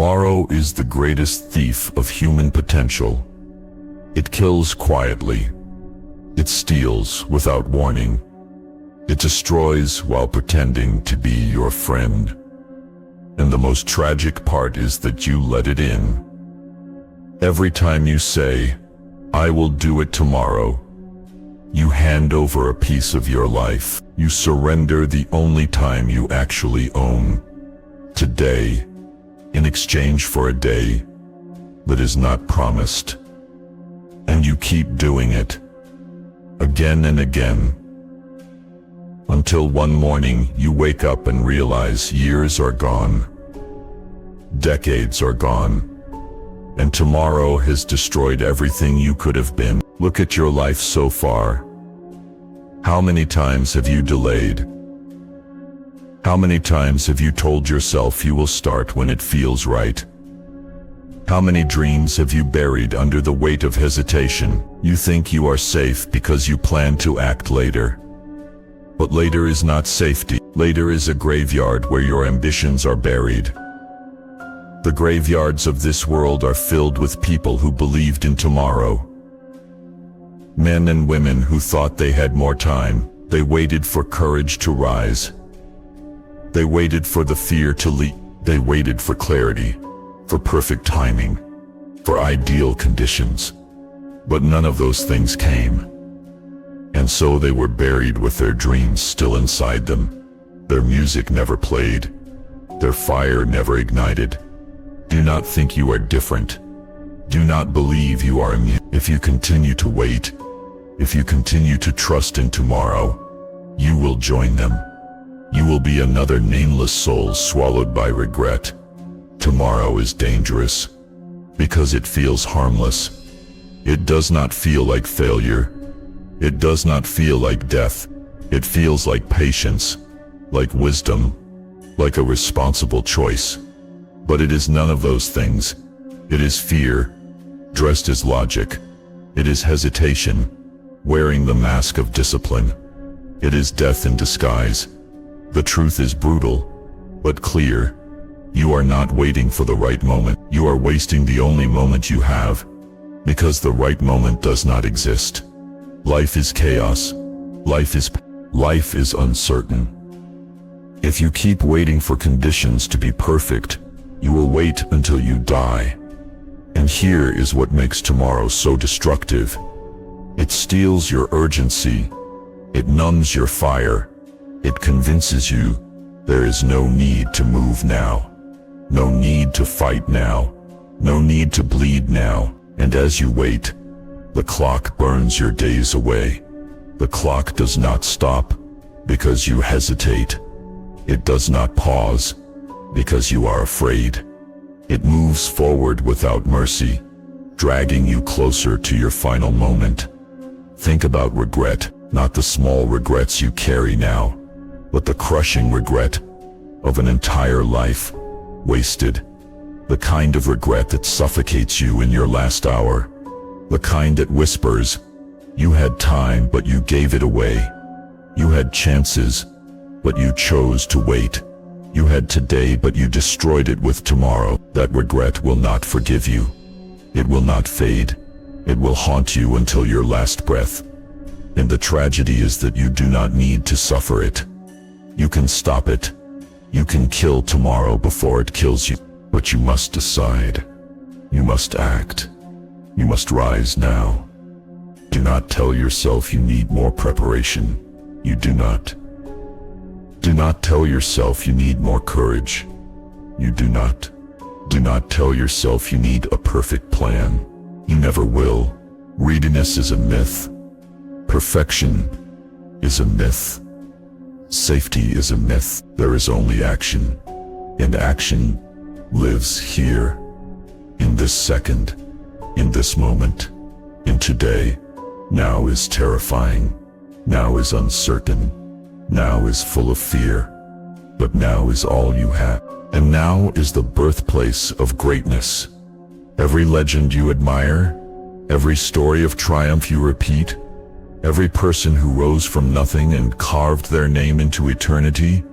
Tomorrow is the greatest thief of human potential. It kills quietly. It steals without warning. It destroys while pretending to be your friend. And the most tragic part is that you let it in. Every time you say, "I will do it tomorrow," you hand over a piece of your life. You surrender the only time you actually own, today, in exchange for a day that is not promised. And you keep doing it, again and again, until one morning you wake up and realize years are gone, decades are gone, and tomorrow has destroyed everything you could have been. Look at your life so far. How many times have you delayed? How many times have you told yourself you will start when it feels right? How many dreams have you buried under the weight of hesitation? You think you are safe because you plan to act later. But later is not safety. Later is a graveyard where your ambitions are buried. The graveyards of this world are filled with people who believed in tomorrow. Men and women who thought they had more time. They waited for courage to rise. They waited for the fear to leap. They waited for clarity, for perfect timing, for ideal conditions. But none of those things came. And so they were buried with their dreams still inside them. Their music never played. Their fire never ignited. Do not think you are different. Do not believe you are immune. If you continue to wait, if you continue to trust in tomorrow, you will join them. You will be another nameless soul swallowed by regret. Tomorrow is dangerous because it feels harmless. It does not feel like failure. It does not feel like death. It feels like patience, like wisdom, like a responsible choice. But it is none of those things. It is fear, dressed as logic. It is hesitation, wearing the mask of discipline. It is death in disguise. The truth is brutal, but clear. You are not waiting for the right moment. You are wasting the only moment you have, because the right moment does not exist. Life is chaos. Life is uncertain. If you keep waiting for conditions to be perfect, you will wait until you die. And here is what makes tomorrow so destructive. It steals your urgency. It numbs your fire. It convinces you there is no need to move now. No need to fight now. No need to bleed now. And as you wait, the clock burns your days away. The clock does not stop because you hesitate. It does not pause because you are afraid. It moves forward without mercy, dragging you closer to your final moment. Think about regret, not the small regrets you carry now, but the crushing regret of an entire life wasted. The kind of regret that suffocates you in your last hour. The kind that whispers, "You had time, but you gave it away. You had chances, but you chose to wait. You had today, but you destroyed it with tomorrow." That regret will not forgive you. It will not fade. It will haunt you until your last breath. And the tragedy is that you do not need to suffer it. You can stop it. You can kill tomorrow before it kills you. But you must decide. You must act. You must rise now. Do not tell yourself you need more preparation. You do not. Do not tell yourself you need more courage. You do not. Do not tell yourself you need a perfect plan. You never will. Readiness is a myth. Perfection is a myth. Safety is a myth. There is only action. And action lives here, in this second, in this moment, in today. Now is terrifying. Now is uncertain. Now is full of fear. But now is all you have. And now is the birthplace of greatness. Every legend you admire, every story of triumph you repeat, every person who rose from nothing and carved their name into eternity,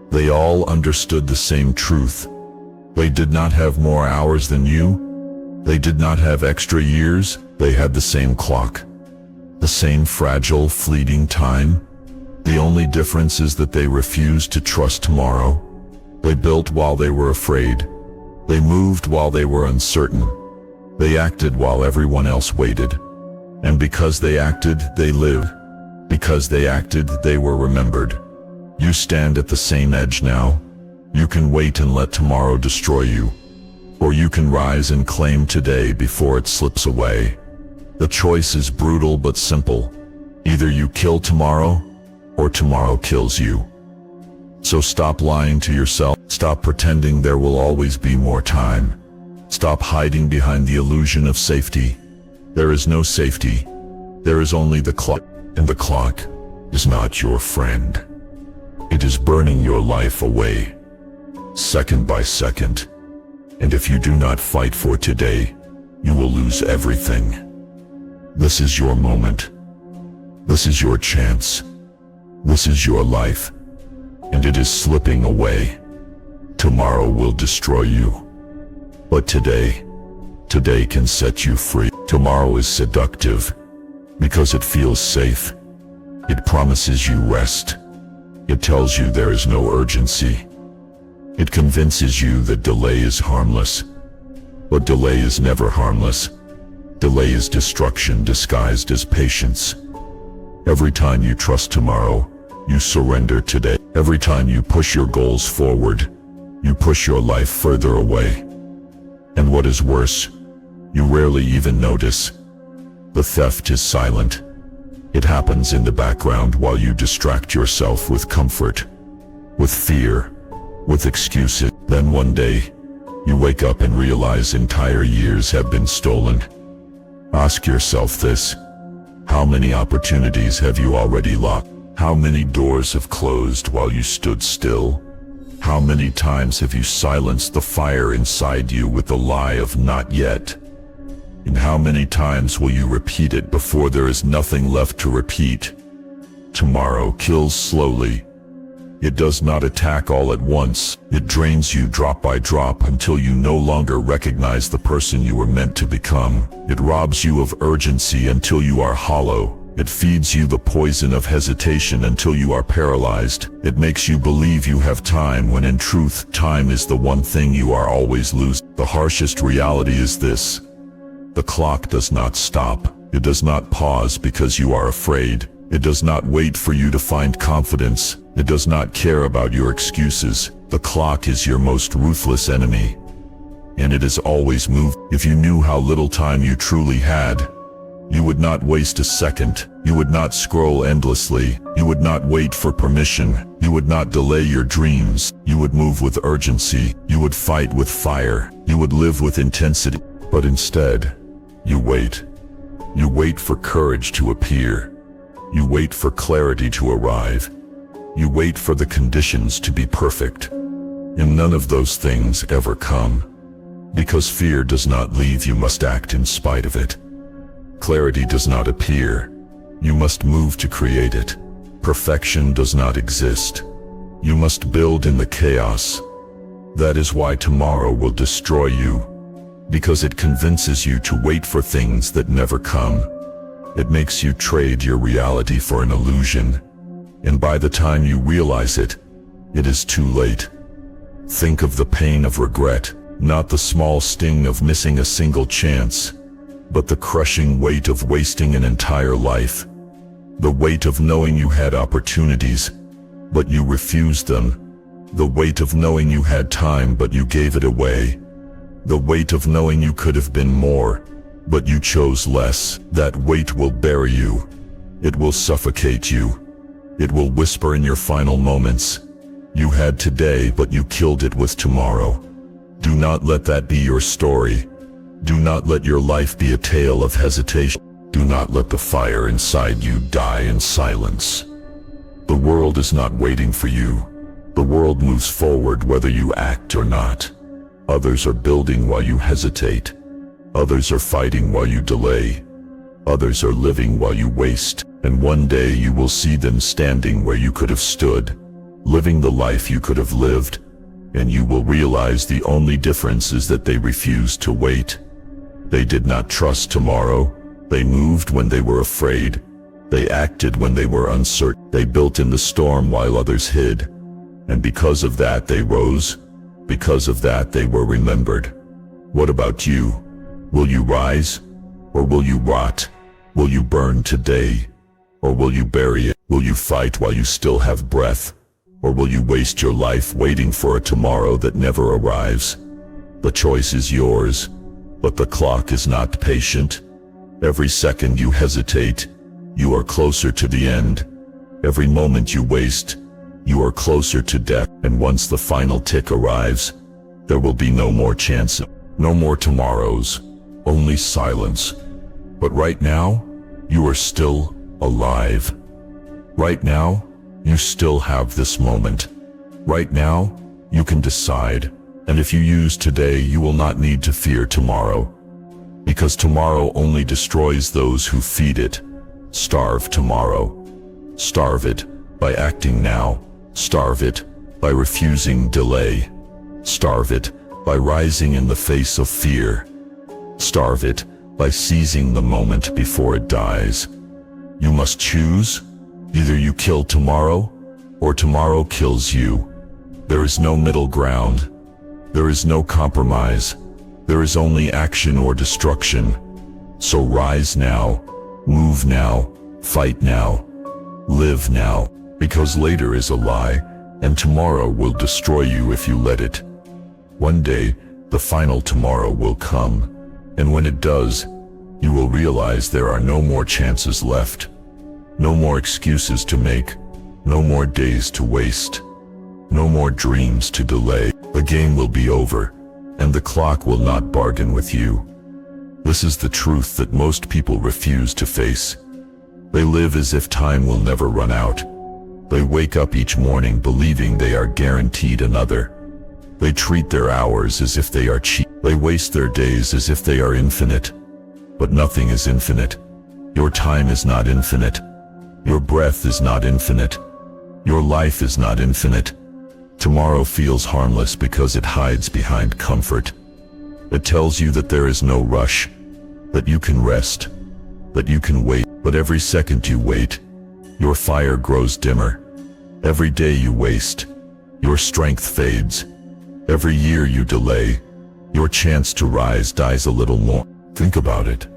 they all understood the same truth. They did not have more hours than you. They did not have extra years. They had the same clock, the same fragile, fleeting time. The only difference is that they refused to trust tomorrow. They built while they were afraid. They moved while they were uncertain. They acted while everyone else waited. And because they acted, they lived. Because they acted, they were remembered. You stand at the same edge now. You can wait and let tomorrow destroy you. Or you can rise and claim today before it slips away. The choice is brutal but simple. Either you kill tomorrow, or tomorrow kills you. So stop lying to yourself. Stop pretending there will always be more time. Stop hiding behind the illusion of safety. There is no safety. There is only the clock, and the clock is not your friend. It is burning your life away, second by second. And if you do not fight for today, you will lose everything. This is your moment. This is your chance. This is your life. And it is slipping away. Tomorrow will destroy you. But today can set you free. Tomorrow is seductive because it feels safe. It promises you rest. It tells you there is no urgency. It convinces you that delay is harmless. But delay is never harmless. Delay is destruction disguised as patience. Every time you trust tomorrow, you surrender today. Every time you push your goals forward, you push your life further away. And what is worse, you rarely even notice. The theft is silent. It happens in the background while you distract yourself with comfort, with fear, with excuses. Then one day, you wake up and realize entire years have been stolen. Ask yourself this: how many opportunities have you already lost? How many doors have closed while you stood still? How many times have you silenced the fire inside you with the lie of not yet? And how many times will you repeat it before there is nothing left to repeat? Tomorrow kills slowly. It does not attack all at once. It drains you drop by drop until you no longer recognize the person you were meant to become. It robs you of urgency until you are hollow. It feeds you the poison of hesitation until you are paralyzed. It makes you believe you have time when in truth, time is the one thing you are always losing. The harshest reality is this: the clock does not stop. It does not pause because you are afraid. It does not wait for you to find confidence. It does not care about your excuses. The clock is your most ruthless enemy, and it is always moving. If you knew how little time you truly had, you would not waste a second. You would not scroll endlessly. You would not wait for permission. You would not delay your dreams. You would move with urgency. You would fight with fire. You would live with intensity. But instead, you wait. You wait for courage to appear. You wait for clarity to arrive. You wait for the conditions to be perfect. And none of those things ever come. Because fear does not leave, you must act in spite of it. Clarity does not appear. You must move to create it. Perfection does not exist. You must build in the chaos. That is why tomorrow will destroy you. Because it convinces you to wait for things that never come. It makes you trade your reality for an illusion. And by the time you realize it, it is too late. Think of the pain of regret, not the small sting of missing a single chance, but the crushing weight of wasting an entire life. The weight of knowing you had opportunities, but you refused them. The weight of knowing you had time, but you gave it away. The weight of knowing you could have been more, but you chose less. That weight will bury you. It will suffocate you. It will whisper in your final moments: you had today, but you killed it with tomorrow. Do not let that be your story. Do not let your life be a tale of hesitation. Do not let the fire inside you die in silence. The world is not waiting for you. The world moves forward whether you act or not. Others are building while you hesitate. Others are fighting while you delay. Others are living while you waste. And one day you will see them standing where you could have stood, living the life you could have lived, and you will realize the only difference is that they refused to wait. They did not trust tomorrow. They moved when they were afraid. They acted when they were uncertain. They built in the storm while others hid. And because of that they rose. Because of that they were remembered. What about you? Will you rise? Or will you rot? Will you burn today? Or will you bury it? Will you fight while you still have breath? Or will you waste your life waiting for a tomorrow that never arrives? The choice is yours, but the clock is not patient. Every second you hesitate, you are closer to the end. Every moment you waste, you are closer to death. And once the final tick arrives, there will be no more chance, no more tomorrows, only silence. But right now, you are still alive. Right now, you still have this moment. Right now, you can decide. And if you use today, you will not need to fear tomorrow. Because tomorrow only destroys those who feed it. Starve tomorrow. Starve it by acting now. Starve it by refusing delay. Starve it by rising in the face of fear. Starve it by seizing the moment before it dies. You must choose. Either you kill tomorrow, or tomorrow kills you. There is no middle ground. There is no compromise. There is only action or destruction. So rise now, move now, fight now, live now, because later is a lie, and tomorrow will destroy you if you let it. One day, the final tomorrow will come, and when it does, you will realize there are no more chances left. No more excuses to make, no more days to waste, no more dreams to delay. The game will be over, and the clock will not bargain with you. This is the truth that most people refuse to face. They live as if time will never run out. They wake up each morning believing they are guaranteed another. They treat their hours as if they are cheap. They waste their days as if they are infinite. But nothing is infinite. Your time is not infinite. Your breath is not infinite. Your life is not infinite. Tomorrow feels harmless because it hides behind comfort. It tells you that there is no rush, that you can rest, that you can wait. But every second you wait, your fire grows dimmer. Every day you waste, your strength fades. Every year you delay, your chance to rise dies a little more. Think about it.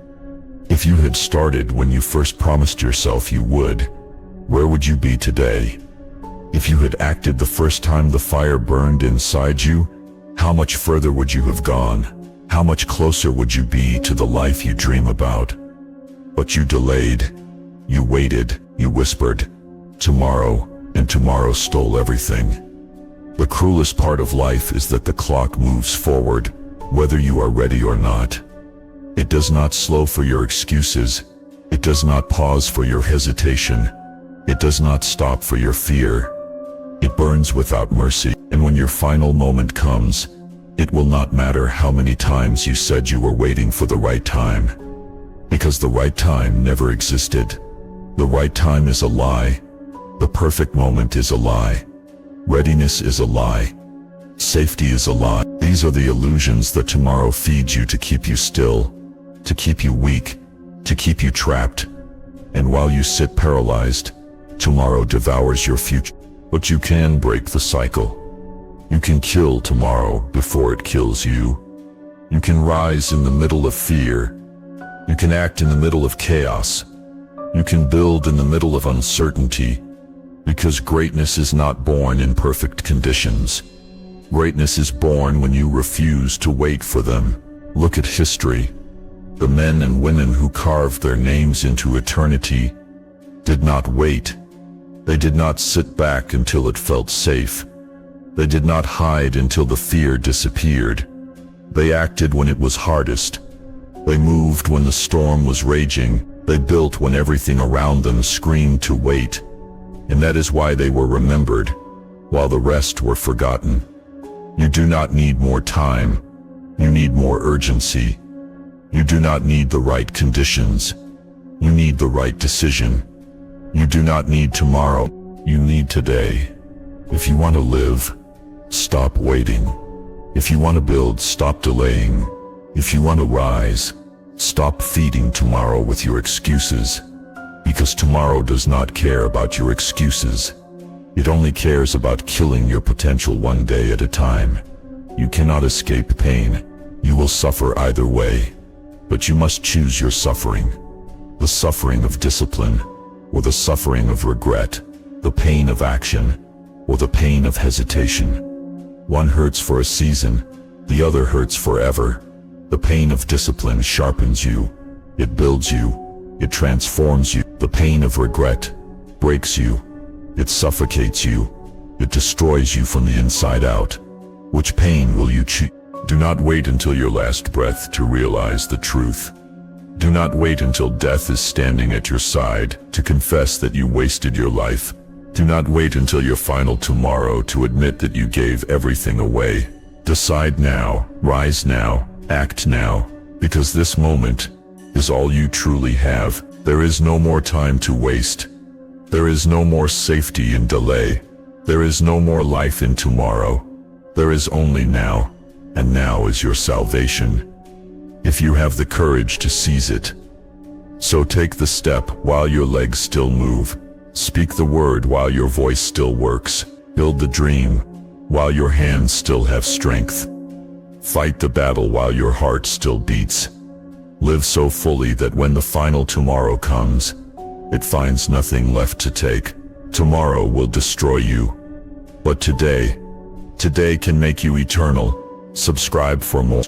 If you had started when you first promised yourself you would, where would you be today? If you had acted the first time the fire burned inside you, how much further would you have gone? How much closer would you be to the life you dream about? But you delayed, you waited, you whispered, tomorrow, and tomorrow stole everything. The cruelest part of life is that the clock moves forward, whether you are ready or not. It does not slow for your excuses. It does not pause for your hesitation. It does not stop for your fear. It burns without mercy. And when your final moment comes, it will not matter how many times you said you were waiting for the right time. Because the right time never existed. The right time is a lie. The perfect moment is a lie. Readiness is a lie. Safety is a lie. These are the illusions that tomorrow feeds you to keep you still, to keep you weak, to keep you trapped. And while you sit paralyzed, tomorrow devours your future. But you can break the cycle. You can kill tomorrow before it kills you. You can rise in the middle of fear. You can act in the middle of chaos. You can build in the middle of uncertainty. Because greatness is not born in perfect conditions. Greatness is born when you refuse to wait for them. Look at history. The men and women who carved their names into eternity did not wait. They did not sit back until it felt safe. They did not hide until the fear disappeared. They acted when it was hardest. They moved when the storm was raging. They built when everything around them screamed to wait. And that is why they were remembered, while the rest were forgotten. You do not need more time. You need more urgency. You do not need the right conditions. You need the right decision. You do not need tomorrow. You need today. If you want to live, stop waiting. If you want to build, stop delaying. If you want to rise, stop feeding tomorrow with your excuses. Because tomorrow does not care about your excuses. It only cares about killing your potential one day at a time. You cannot escape pain. You will suffer either way. But you must choose your suffering. The suffering of discipline, or the suffering of regret. The pain of action, or the pain of hesitation. One hurts for a season, the other hurts forever. The pain of discipline sharpens you. It builds you. It transforms you. The pain of regret breaks you. It suffocates you. It destroys you from the inside out. Which pain will you choose? Do not wait until your last breath to realize the truth. Do not wait until death is standing at your side to confess that you wasted your life. Do not wait until your final tomorrow to admit that you gave everything away. Decide now, rise now, act now, because this moment is all you truly have. There is no more time to waste. There is no more safety in delay. There is no more life in tomorrow. There is only now, and now is your salvation. If you have the courage to seize it. So take the step while your legs still move. Speak the word while your voice still works. Build the dream while your hands still have strength. Fight the battle while your heart still beats. Live so fully that when the final tomorrow comes, it finds nothing left to take. Tomorrow will destroy you. But today can make you eternal. Subscribe for more.